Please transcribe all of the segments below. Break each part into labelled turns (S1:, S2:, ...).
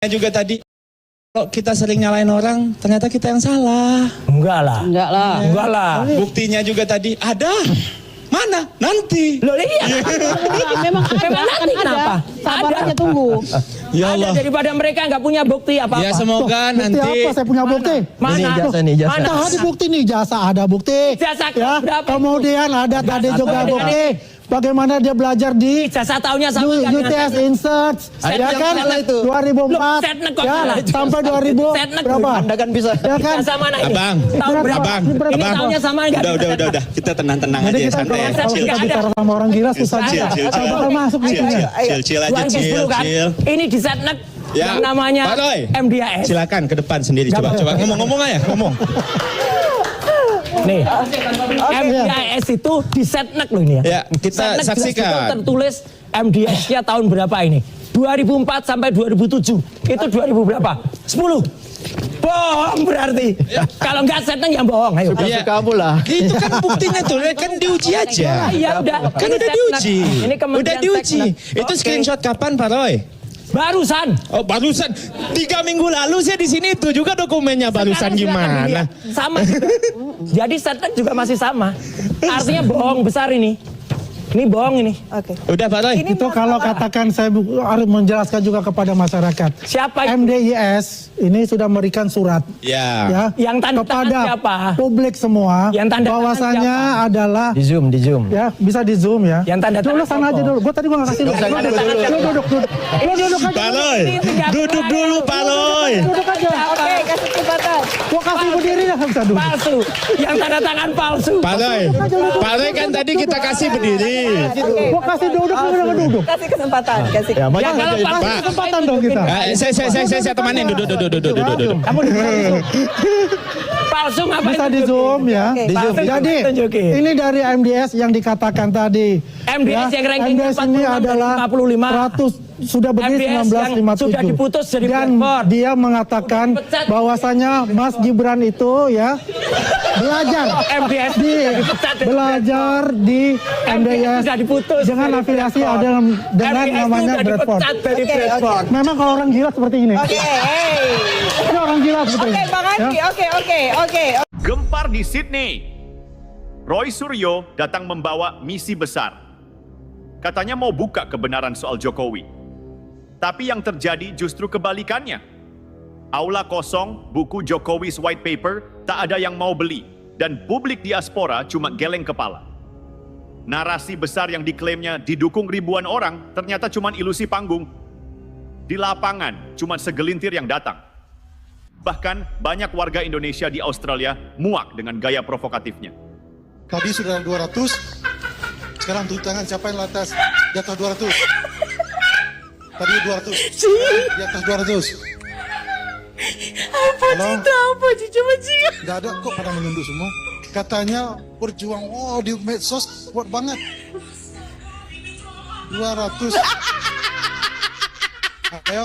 S1: Juga tadi kalau kita sering nyalain orang, ternyata kita yang salah.
S2: Enggak lah.
S3: Enggak lah.
S2: Enggak lah.
S1: Buktinya juga tadi ada. Mana? Nanti.
S2: Loh iya.
S3: Memang
S2: nanti kenapa?
S3: Sabar aja tunggu.
S1: Ya
S2: Allah. Ada daripada mereka nggak punya bukti apa-apa.
S1: Ya semoga
S4: Bukti
S1: nanti.
S4: apa? Saya punya bukti.
S2: Mana?
S5: Ini ijazah nih, ijazah.
S2: Mana?
S4: Ada bukti nih, jasa ada bukti.
S2: Ijazah
S4: Ya.
S2: berapa?
S4: Kemudian ada tadi juga bukti. Bagaimana dia belajar di
S2: Ijazah tahunnya sama kan dengan
S4: UTS
S2: Setnek.
S4: Insert, ya kan?
S5: salah itu.
S4: 2004,
S2: Loh, Setnek kok
S4: ya,
S2: salah?
S4: sampai 2000
S2: Setnek
S4: berapa?
S5: Anda kan bisa.
S4: Ya kan?
S2: Ijazah mana ini?
S1: Abang,
S2: Tahun berapa?
S1: abang,
S2: Ini
S1: abang.
S2: tahunnya sama nggak?
S1: Udah. Kita tenang-tenang
S4: Jadi
S1: aja,
S4: kita
S1: santai.
S4: kalau
S1: Chill,
S4: kita
S2: Nggak
S4: bicara sama orang gila susah
S1: chill,
S4: juga.
S1: chill,
S4: Kalau
S1: chill.
S4: bakal masuk
S1: Chill aja, chill.
S2: 2010 kan? Ini di Setnek yang namanya
S1: Pak Roy,
S2: MDAS.
S1: silakan ke depan sendiri. Coba ngomong aja, ngomong.
S2: Nih, MDAS itu di Setnek loh ini ya.
S1: Ya, kita
S2: Setnek
S1: saksikan.
S2: jelas itu tertulis MDAS-nya tahun berapa ini? 2004 sampai 2007. Itu 2000 berapa? 10. Bohong berarti. Kalau nggak Setnek yang bohong. Ayo.
S1: Iya.
S5: Kamu lah.
S1: Itu kan buktinya tuh, kan diuji aja.
S2: Iya udah.
S1: Kan
S2: Ini
S1: udah
S2: Setnek.
S1: diuji.
S2: Ini Kementerian
S1: Udah diuji.
S2: Setnek.
S1: Itu
S2: Oke.
S1: screenshot kapan, Pak Roy?
S2: Barusan.
S1: Oh, barusan 3 minggu lalu saya di sini itu juga dokumennya barusan
S2: Sekarang
S1: gimana?
S2: silakan dilihat. Sama juga. Jadi Setnek juga masih sama. Artinya bohong besar ini. Ini bohong ini.
S3: Oke.
S1: Udah Pak Roy.
S4: Itu kalau katakan saya harus menjelaskan juga kepada masyarakat.
S2: Siapa itu?
S4: MDIS ini sudah memberikan surat
S1: Ya.
S2: Yang tanda tangan
S4: kepada
S2: siapa?
S4: publik semua
S2: Yang tanda tangan
S4: bahwasanya adalah
S5: Di zoom.
S4: ya bisa di zoom ya.
S2: Yang tanda
S4: dulu
S2: tangan
S4: sana
S2: siapa?
S4: aja dulu. Gua tadi gua nggak kasih lu.
S5: Tanda tangan
S4: Lu duduk. Lu duduk aja.
S1: Pak Roy,
S2: Ini 30
S1: duduk
S2: hari.
S1: dulu Pak Roy.
S4: Duduk aja.
S3: Oke, kasih kesempatan.
S4: Gua kasih berdiri dah bisa duduk.
S2: Palsu. Yang tanda tangan palsu.
S1: Pak Roy kan tadi kita kasih berdiri.
S4: Gua kasih duduk, lu udah duduk.
S3: Kasih kesempatan, kasih.
S5: Ya,
S2: Ya
S5: makanya
S2: kalau
S5: jadi
S2: palsu
S1: Pak.
S4: Kesempatan dong kita.
S1: Saya temanin duduk.
S2: Kamu di zoom. Palsu ngapain?
S4: Bisa di zoom ya.
S3: Oke.
S5: Di zoom.
S4: Jadi
S2: Tunjukin.
S4: ini dari MDS yang dikatakan tadi.
S2: MDS yang rankingnya
S4: MDS ini
S2: 46 dari
S4: adalah
S2: 55.
S4: 100 sudah berdiri
S2: MDS yang
S4: 1957.
S2: sudah diputus jadi
S4: dan
S2: Bradford.
S4: dia mengatakan bahwasanya Mas Gibran itu ya belajar
S2: MDS
S4: di
S2: dipecat dari
S4: belajar di MDS
S2: sudah diputus
S4: dengan
S2: dari
S4: afiliasi
S2: Bradford.
S4: ada dengan
S2: MDS
S4: namanya
S2: sudah
S4: Bradford.
S2: dipecat dari
S3: Oke,
S2: Bradford.
S4: Memang kalau orang gila seperti ini.
S3: Oke, hey.
S4: Ini orang gila seperti
S3: Oke,
S4: ini.
S3: Bang Andi.
S4: Ya.
S3: Oke.
S6: Gempar di Sydney. Roy Suryo datang membawa misi besar. Katanya mau buka kebenaran soal Jokowi. Tapi yang terjadi justru kebalikannya. Aula kosong, buku Jokowi's White Paper, tak ada yang mau beli. Dan publik diaspora cuma geleng kepala. Narasi besar yang diklaimnya didukung ribuan orang, ternyata cuma ilusi panggung. Di lapangan, cuma segelintir yang datang. Bahkan banyak warga Indonesia di Australia muak dengan gaya provokatifnya.
S7: Tadi sudah 200, sekarang turun tangan siapa yang lantas di atas 200? Tadi 200, di atas 200.
S3: Apa sih? Coba sih.
S7: Nggak ada kok pada menunduk semua. Katanya berjuang, oh di medsos kuat banget. 200. Ayo.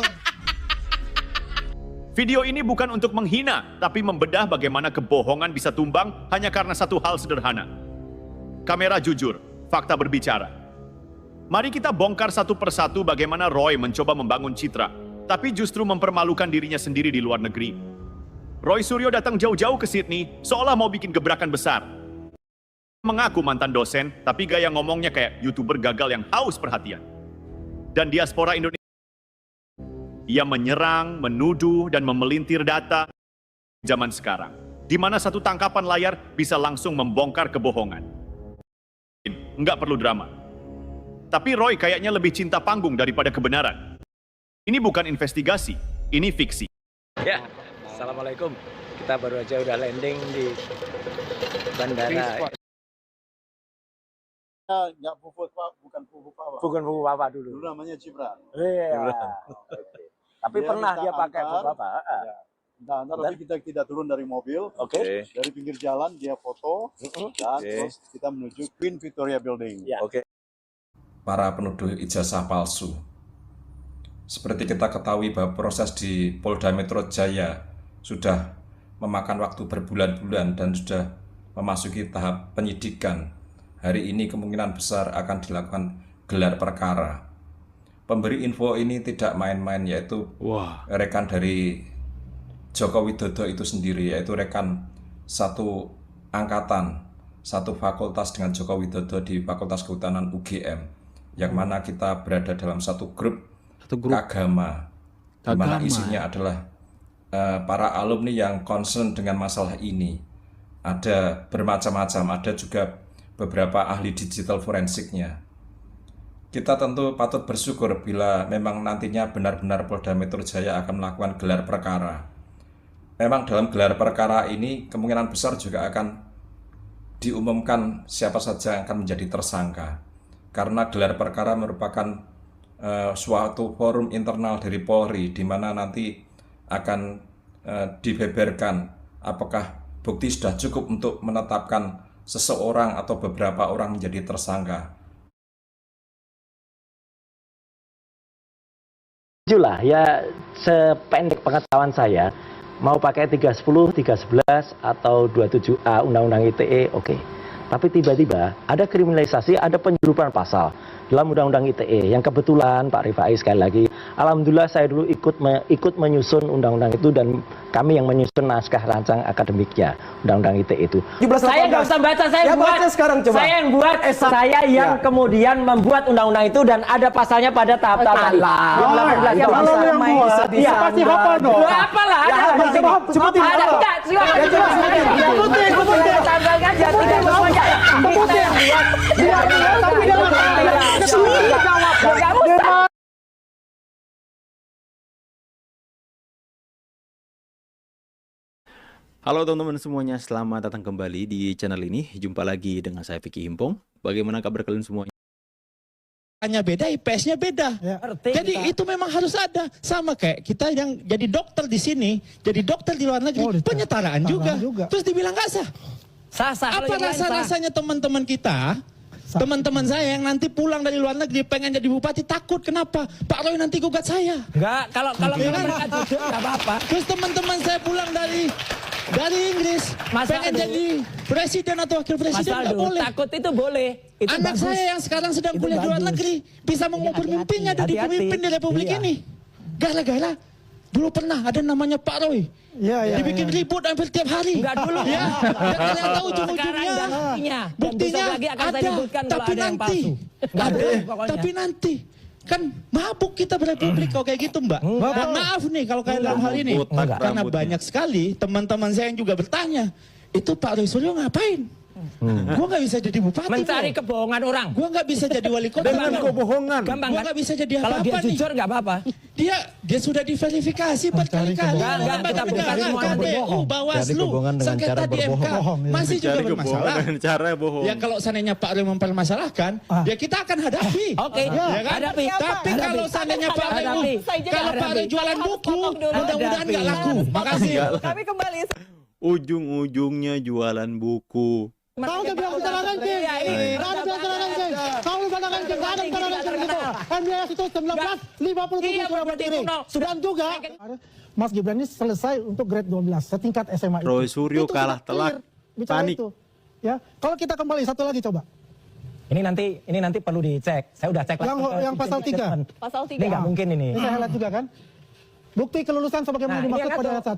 S6: Video ini bukan untuk menghina, tapi membedah bagaimana kebohongan bisa tumbang hanya karena satu hal sederhana. Kamera jujur, fakta berbicara. Mari kita bongkar satu persatu bagaimana Roy mencoba membangun citra, tapi justru mempermalukan dirinya sendiri di luar negeri. Roy Suryo datang jauh-jauh ke Sydney, seolah mau bikin gebrakan besar. Mengaku mantan dosen, tapi gaya ngomongnya kayak YouTuber gagal yang haus perhatian. Dan diaspora Indonesia, ia menyerang, menuduh, dan memelintir data zaman sekarang, di mana satu tangkapan layar bisa langsung membongkar kebohongan. Nggak perlu drama. Tapi Roy kayaknya lebih cinta panggung daripada kebenaran. Ini bukan investigasi, ini fiksi.
S2: Ya, assalamualaikum. Kita baru aja udah landing di bandara.
S7: Nggak pupuk Pak, bukan pupuk Pak.
S2: Bukan buku bapak dulu.
S7: Dulu namanya Cibran.
S2: Iya. Tapi
S7: Dia
S2: pernah
S7: minta
S2: dia pakai
S7: antar.
S2: buku bapak.
S7: Nah, tapi kita tidak turun dari mobil.
S2: Oke.
S7: Dari pinggir jalan dia foto dan terus kita menuju Queen Victoria Building.
S2: Ya.
S8: Para penuduh ijazah palsu. Seperti kita ketahui bahwa proses di Polda Metro Jaya sudah memakan waktu berbulan-bulan dan sudah memasuki tahap penyidikan. Hari ini kemungkinan besar akan dilakukan gelar perkara. pemberi info ini tidak main-main, yaitu rekan dari Joko Widodo itu sendiri, yaitu rekan satu angkatan, satu fakultas dengan Joko Widodo di Fakultas Kehutanan UGM, yang mana kita berada dalam satu grup agama, di mana isinya adalah para alumni yang concern dengan masalah ini. Ada bermacam-macam, ada juga beberapa ahli digital forensiknya. Kita tentu patut bersyukur bila memang nantinya benar-benar Polda Metro Jaya akan melakukan gelar perkara. Memang dalam gelar perkara ini kemungkinan besar juga akan diumumkan siapa saja yang akan menjadi tersangka. Karena gelar perkara merupakan suatu forum internal dari Polri, di mana nanti akan dibeberkan apakah bukti sudah cukup untuk menetapkan seseorang atau beberapa orang menjadi tersangka.
S5: Julah ya, sependek pengetahuan saya, mau pakai 310, 311 atau 27A Undang-Undang ITE, oke. Tapi tiba-tiba ada kriminalisasi, ada penyeludupan pasal dalam Undang-Undang ITE, yang kebetulan Pak Rifai sekali lagi, alhamdulillah saya dulu ikut menyusun undang-undang itu, dan kami yang menyusun naskah rancang akademiknya Undang-Undang ITE itu.
S2: Saya nggak usah baca, saya
S9: ya,
S2: buat.
S9: Baca sekarang, coba.
S2: Saya yang buat, saya yang kemudian membuat undang-undang itu, dan ada pasalnya pada tahap-tahap tadi.
S4: Kalau yang buat, ya pasti hafal dong.
S2: Apalah, ada.
S4: Seperti
S2: Ada enggak?
S10: Halo teman-teman semuanya, selamat datang kembali di channel ini. Jumpa lagi dengan saya Vicky Himpong. Bagaimana kabar kalian semuanya?
S1: Hanya beda, IPS-nya beda. Jadi itu memang harus ada. Sama kayak kita yang jadi dokter di sini, jadi dokter di luar negeri, penyetaraan juga. Terus dibilang nggak sah.
S2: Sah-sah.
S1: Apa rasa-rasanya teman-teman kita, teman-teman saya yang nanti pulang dari luar negeri pengen jadi bupati, takut kenapa? Pak Roy nanti gugat saya.
S2: Enggak, kalau mereka jujur nggak apa-apa.
S1: Terus teman-teman saya pulang dari Inggris, pengen jadi presiden atau wakil presiden, nggak boleh.
S2: Takut itu boleh. Itu
S1: anak
S2: bagus.
S1: saya yang sekarang sedang kuliah di luar negeri bisa mengubur mimpinya jadi pemimpin di Republik ini. Gara-gara dulu pernah ada namanya Pak Roy. Dibikin ribut hampir tiap hari.
S2: Enggak dulu.
S1: Ya. Dan ternyata ujung-ujungnya buktinya ada. Tapi nanti tapi nanti kan mabuk kita berrepublik kalau kayak gitu, Mbak. Dan maaf nih kalau kayak dalam hal ini, karena banyak sekali teman-teman saya yang juga bertanya, itu Pak Roy Suryo ngapain? Gua nggak bisa jadi bupati.
S2: Mencari kebohongan orang.
S1: Gua nggak bisa jadi wali kota.
S4: Dengan kebohongan.
S2: Gampang
S1: Gua
S2: kan?
S1: nggak bisa jadi
S2: Kalau
S1: apa-apa
S2: dia
S1: nih.
S2: jujur nggak apa-apa.
S1: Dia sudah diverifikasi berkali-kali.
S2: Kita bukan semua yang
S1: KPU, Bawaslu, sengketa di MK, masih juga bermasalah.
S10: Cara bohong.
S1: Ya kalau seandainya Pak Roy mempermasalahkan, ya kita akan hadapi.
S2: Oke,
S1: Ya kan?
S2: hadapi.
S1: Tapi kalau seandainya Pak Roy, kalau Pak Roy jualan buku, mudah-mudahan nggak laku. Makasih.
S3: Kami kembali.
S10: Ujung-ujungnya jualan buku.
S4: Kau udah bilang bicara ranking. Kau udah bilang bicara ranking. Kau udah bilang ranking. Kau ada bicara ranking gitu. MBS itu 1957 sudah berdiri. Dan juga Mas Gibran ini selesai untuk grade 12 setingkat SMA itu.
S10: Roy Suryo
S4: Itu
S10: kalah
S4: sudah
S10: telak.
S4: clear bicara
S10: Panik.
S4: itu. Ya, kalau kita kembali satu lagi coba.
S2: Ini nanti perlu dicek. Saya udah cek.
S4: Yang pasal 3.
S3: Pasal 3.
S2: Ini nggak mungkin ini.
S4: Ini saya lihat juga kan. Bukti kelulusan sebagaimana dimaksud pada ayat 1,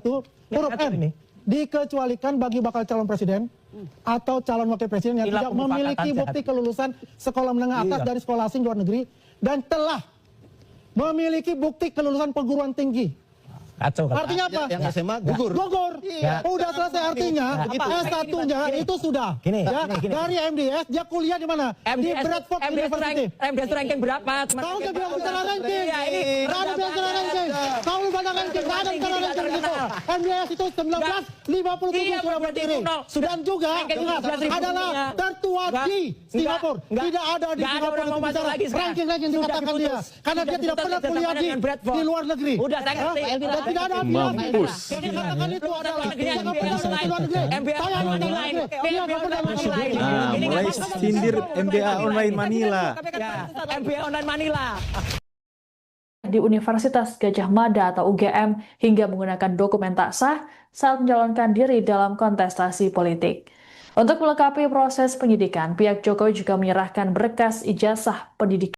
S4: huruf N. Dikecualikan bagi bakal calon presiden atau calon wakil presiden yang tidak memiliki bukti kelulusan sekolah menengah atas dari sekolah asing luar negeri dan telah memiliki bukti kelulusan perguruan tinggi.
S2: Kacau.
S4: Artinya apa?
S9: Yang SMA gugur.
S4: Gugur. Udah selesai, artinya S1-nya itu sudah.
S2: Gini.
S4: Dari MDS dia kuliah di mana? Di Bradford University.
S2: MDS ranking berapa?
S4: Kau udah bilang bicara ranking. Kau udah bilang bicara ranking. Kau udah bilang ranking. Kau ada bicara ranking gitu. MDS itu 1957 sudah berdiri. Dan juga ingat adalah tertua di Singapura. Tidak ada di Singapura itu bicara ranking-ranking dikatakan dia. Karena dia tidak pernah kuliah di luar negeri.
S2: Udah saya ngerti.
S4: Tidak ada
S10: Mampus.
S4: dikatakan itu adalah
S10: Mulai sindir MBA Online Manila.
S2: MBA Online Manila.
S11: Di Universitas Gadjah Mada atau UGM hingga menggunakan dokumen tak sah saat mencalonkan diri dalam kontestasi politik. Untuk melengkapi proses penyidikan, pihak Jokowi juga menyerahkan berkas ijazah pendidikan